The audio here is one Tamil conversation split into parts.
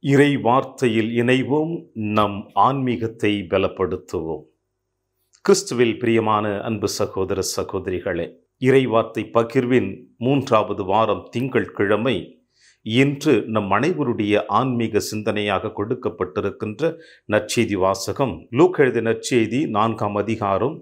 இறை வார்த்தையில் இணைவோம், நம் ஆன்மீகத்தை பலப்படுத்துவோம். கிறிஸ்துவில் பிரியமான அன்பு சகோதர சகோதரிகளே, இறை வார்த்தை பகிர்வின் 3வது வாரம் திங்கட்கிழமை இன்று நம் அனைவருடைய ஆன்மீக சிந்தனையாக கொடுக்கப்பட்டிருக்கின்ற நற்செய்தி வாசகம் லூக்கா எழுதிய நற்செய்தி 4ஆம் அதிகாரம்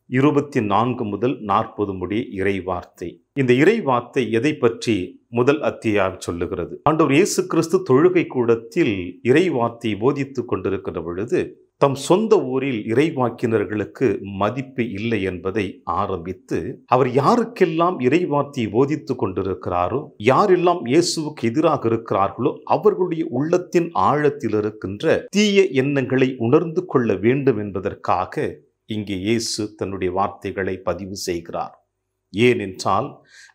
24 முதல் 40 முடிய இறை வார்த்தை. இந்த இறை வார்த்தை எதை பற்றி முதல் அத்தியாயம் சொல்லுகிறது? ஆண்டவர் இயேசு கிறிஸ்து தொழுகை கூடத்தில் இறை வார்த்தையை போதித்துக் கொண்டிருக்கிற பொழுது தம் சொந்த ஊரில் இறைவாக்கினர்களுக்கு மதிப்பு இல்லை என்பதை ஆரம்பித்து, அவர் யாருக்கெல்லாம் இறைவார்த்தையை போதித்துக் கொண்டிருக்கிறாரோ, யாரெல்லாம் இயேசுவுக்கு எதிராக இருக்கிறார்களோ அவர்களுடைய உள்ளத்தின் ஆழத்தில் இருக்கின்ற தீய எண்ணங்களை உணர்ந்து கொள்ள வேண்டும் என்பதற்காக இங்கே இயேசு தன்னுடைய வார்த்தைகளை பதிவு செய்கிறார். ஏனென்றால்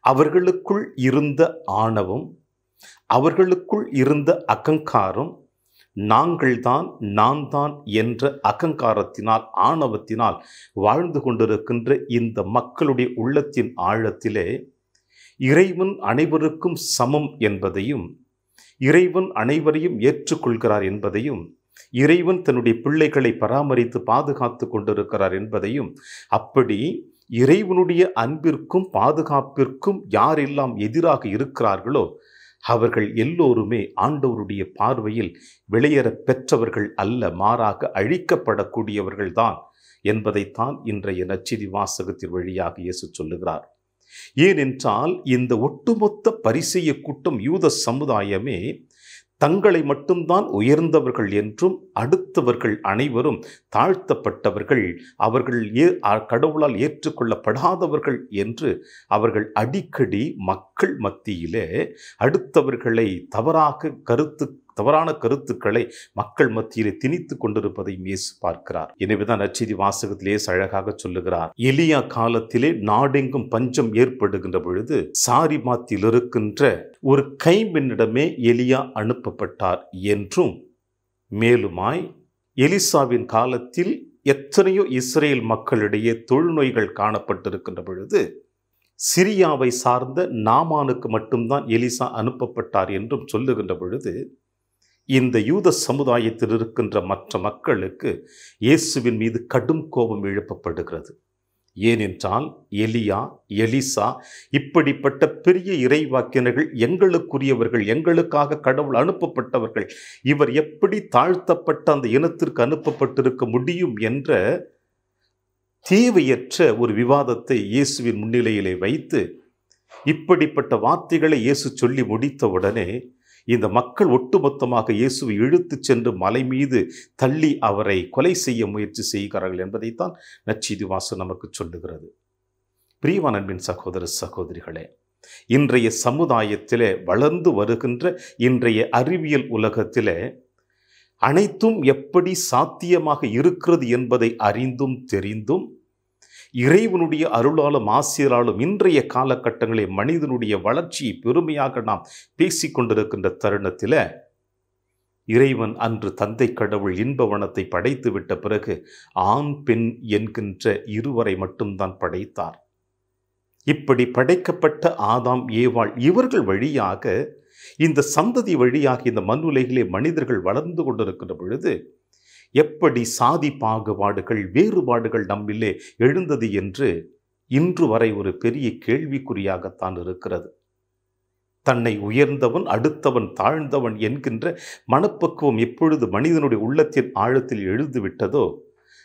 அவர்களுக்குள் இருந்த ஆணவம், அவர்களுக்குள் இருந்த அகங்காரம், நான் தான் என்ற அகங்காரத்தினால், ஆணவத்தினால் வாழ்ந்து கொண்டிருக்கின்ற இந்த மக்களுடைய உள்ளத்தின் ஆழத்திலே இறைவன் அனைவருக்கும் சமம் என்பதையும், இறைவன் அனைவரையும் ஏற்றுக்கொள்கிறார் என்பதையும், இறைவன் தன்னுடைய பிள்ளைகளை பராமரித்து பாதுகாத்து கொண்டிருக்கிறார் என்பதையும், அப்படி இறைவனுடைய அன்பிற்கும் பாதுகாப்பிற்கும் யாரெல்லாம் எதிராக இருக்கிறார்களோ அவர்கள் எல்லோருமே ஆண்டவருடைய பார்வையில் வெளியேற பெற்றவர்கள் அல்ல, மாறாக அழிக்கப்படக்கூடியவர்கள்தான் என்பதைத்தான் இன்றைய நற்செய்தி வாசகத்தின் வழியாக இயேசு சொல்லுகிறார். ஏனென்றால் இந்த ஒட்டுமொத்த பரிசேய கூட்டம், யூத சமுதாயமே தங்களை மட்டும்தான் உயர்ந்தவர்கள் என்றும், அடுத்தவர்கள் அனைவரும் தாழ்த்தப்பட்டவர்கள், அவர்கள் கடவுளால் ஏற்றுக்கொள்ளப்படாதவர்கள் என்று அவர்கள் அடிக்கடி மக்கள் மத்தியிலே அடுத்தவர்களை தவறான கருத்துக்களை மக்கள் மத்தியிலே திணித்து கொண்டிருப்பதை இயேசு பார்க்கிறார். எனவேதான் நற்செய்தி வாசகத்திலே அழகாக சொல்லுகிறார், எலியா காலத்திலே நாடெங்கும் பஞ்சம் ஏற்படுகின்ற பொழுது சாரிபாத்தில் இருக்கின்ற ஒரு கைம்பெண்ணிடமே எலியா அனுப்பப்பட்டார் என்றும், மேலுமாய் எலிசாவின் காலத்தில் எத்தனையோ இஸ்ரேல் மக்களிடையே தொழுநோய்கள் காணப்பட்டிருக்கின்ற பொழுது சிரியாவை சார்ந்த நாமானுக்கு மட்டும்தான் எலிசா அனுப்பப்பட்டார் என்றும் சொல்லுகின்ற பொழுது, இந்த யூத சமுதாயத்தில் இருக்கின்ற மற்ற மக்களுக்கு இயேசுவின் மீது கடும் கோபம் எழுப்பப்படுகிறது. ஏனென்றால் எலியா, எலிசா இப்படிப்பட்ட பெரிய இறைவாக்கினர்கள் எங்களுக்குரியவர்கள், எங்களுக்காக கடவுள் அனுப்பப்பட்டவர்கள், இவர் எப்படி தாழ்த்தப்பட்ட அந்த இனத்திற்கு அனுப்பப்பட்டிருக்க முடியும் என்ற தேவையற்ற ஒரு விவாதத்தை இயேசுவின் முன்னிலையிலே வைத்து இப்படிப்பட்ட வார்த்தைகளை இயேசு சொல்லி முடித்தவுடனே இந்த மக்கள் ஒட்டுமொத்தமாக இயேசுவை இழுத்து சென்று மலை மீது தள்ளி அவரை கொலை செய்ய முயற்சி செய்கிறார்கள் என்பதைத்தான் நற்செய்தி வாசகம் நமக்கு சொல்லுகிறது. பிரியமான அன்பின் சகோதர சகோதரிகளே, இன்றைய சமுதாயத்திலே வளர்ந்து வருகின்ற இன்றைய அறிவியல் உலகத்திலே அனைத்தும் எப்படி சாத்தியமாக இருக்கிறது என்பதை அறிந்தும் தெரிந்தும், இறைவனுடைய அருளாலும் ஆசிரியராலும் இன்றைய காலகட்டங்களில் மனிதனுடைய வளர்ச்சியை பெருமையாக நாம் பேசிக்கொண்டிருக்கின்ற தருணத்தில், இறைவன் அன்று தந்தை கடவுள் இன்பவனத்தை படைத்து விட்ட பிறகு ஆண் பெண் என்கின்ற இருவரை மட்டும்தான் படைத்தார். இப்படி படைக்கப்பட்ட ஆதாம், ஏவாள் இவர்கள் வழியாக, இந்த சந்ததி வழியாக இந்த மண்ணுலகிலே மனிதர்கள் வளர்ந்து கொண்டிருக்கின்ற பொழுது எப்படி சாதி பாகுபாடுகள், வேறுபாடுகள் நம்மிலே எழுந்தது என்று இன்று வரை ஒரு பெரிய கேள்விக்குறியாகத்தான் இருக்கிறது. தன்னை உயர்ந்தவன், அடுத்தவன் தாழ்ந்தவன் என்கின்ற மனப்பக்குவம் எப்பொழுது மனிதனுடைய உள்ளத்தின் ஆழத்தில் எழுந்துவிட்டதோ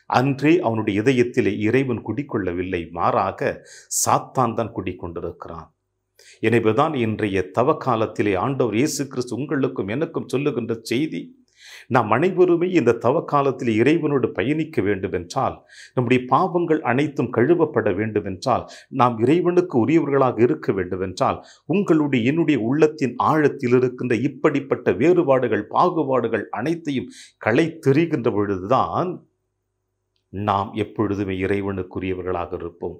அன்றே அவனுடைய இதயத்திலே இறைவன் குடிக்கொள்ளவில்லை, மாறாக சாத்தான் தான் குடிக்கொண்டிருக்கிறான். எனவேதான் இன்றைய தவ காலத்திலே ஆண்டவர் இயேசு கிறிஸ்து உங்களுக்கும் எனக்கும் சொல்லுகின்ற செய்தி, நாம் அனைவருமே இந்த தவ காலத்தில் இறைவனோடு பயணிக்க வேண்டுமென்றால், நம்முடைய பாவங்கள் அனைத்தும் கழுவப்பட வேண்டுமென்றால், நாம் இறைவனுக்கு உரியவர்களாக இருக்க வேண்டுமென்றால், உங்களுடைய என்னுடைய உள்ளத்தின் ஆழத்தில் இருக்கின்ற இப்படிப்பட்ட வேறுபாடுகள், பாகுபாடுகள் அனைத்தையும் களைத்தெறிகின்ற பொழுதுதான் நாம் எப்பொழுதுமே இறைவனுக்குரியவர்களாக இருப்போம்.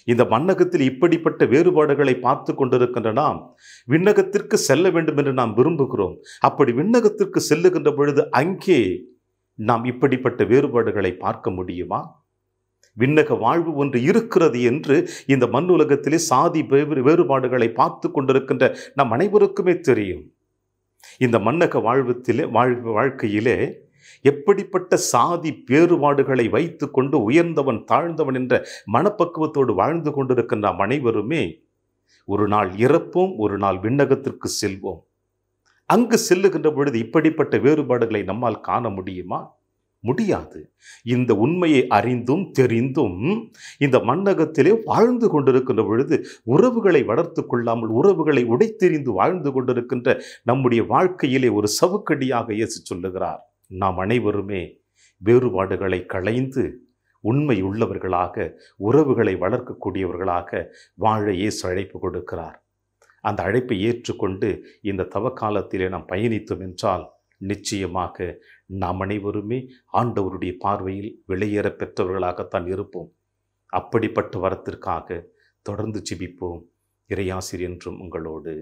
இந்த மண்ணகத்தில் இப்படிப்பட்ட வேறுபாடுகளை பார்த்து கொண்டிருக்கின்ற நாம் விண்ணகத்திற்கு செல்ல வேண்டும் என்று நாம் விரும்புகிறோம். அப்படி விண்ணகத்திற்கு செல்லுகின்ற பொழுது அங்கே நாம் இப்படிப்பட்ட வேறுபாடுகளை பார்க்க முடியுமா? விண்ணக வாழ்வு ஒன்று இருக்கிறது என்று இந்த மண்ணுலகத்திலே சாதி வேறுபாடுகளை பார்த்து கொண்டிருக்கின்ற நம் அனைவருக்குமே தெரியும். இந்த மன்னக வாழ்க்கையிலே எப்படிப்பட்ட சாதி வேறுபாடுகளை வைத்து கொண்டு உயர்ந்தவன் தாழ்ந்தவன் என்ற மனப்பக்குவத்தோடு வாழ்ந்து கொண்டிருக்கின்ற நாம் அனைவருமே ஒரு நாள் இறப்போம், ஒரு நாள் விண்ணகத்திற்கு செல்வோம். அங்கு செல்லுகின்ற பொழுது இப்படிப்பட்ட வேறுபாடுகளை நம்மால் காண முடியுமா? முடியாது. இந்த உண்மையை அறிந்தும் தெரிந்தும் இந்த மண்ணகத்திலே வாழ்ந்து கொண்டிருக்கின்ற பொழுது உறவுகளை வளர்த்து கொள்ளாமல் உறவுகளை உடைத்தெறிந்து வாழ்ந்து கொண்டிருக்கின்ற நம்முடைய வாழ்க்கையிலே ஒரு சவுக்கடியாக இயேசு சொல்லுகிறார். நாம் அனைவருமே வேறுபாடுகளை களைந்து உண்மை உள்ளவர்களாக உறவுகளை வளர்க்கக்கூடியவர்களாக வாழ இயேசு அழைப்பு கொடுக்கிறார். அந்த அழைப்பை ஏற்றுக்கொண்டு இந்த தவக்காலத்திலே நாம் பயணித்தோம் என்றால் நிச்சயமாக நாம் அனைவருமே ஆண்டவருடைய பார்வையில் விலையேற பெற்றவர்களாகத்தான் இருப்போம். அப்படிப்பட்ட வரத்திற்காக தொடர்ந்து ஜெபிப்போம். இறையாசிர் என்றும் உங்களோடு.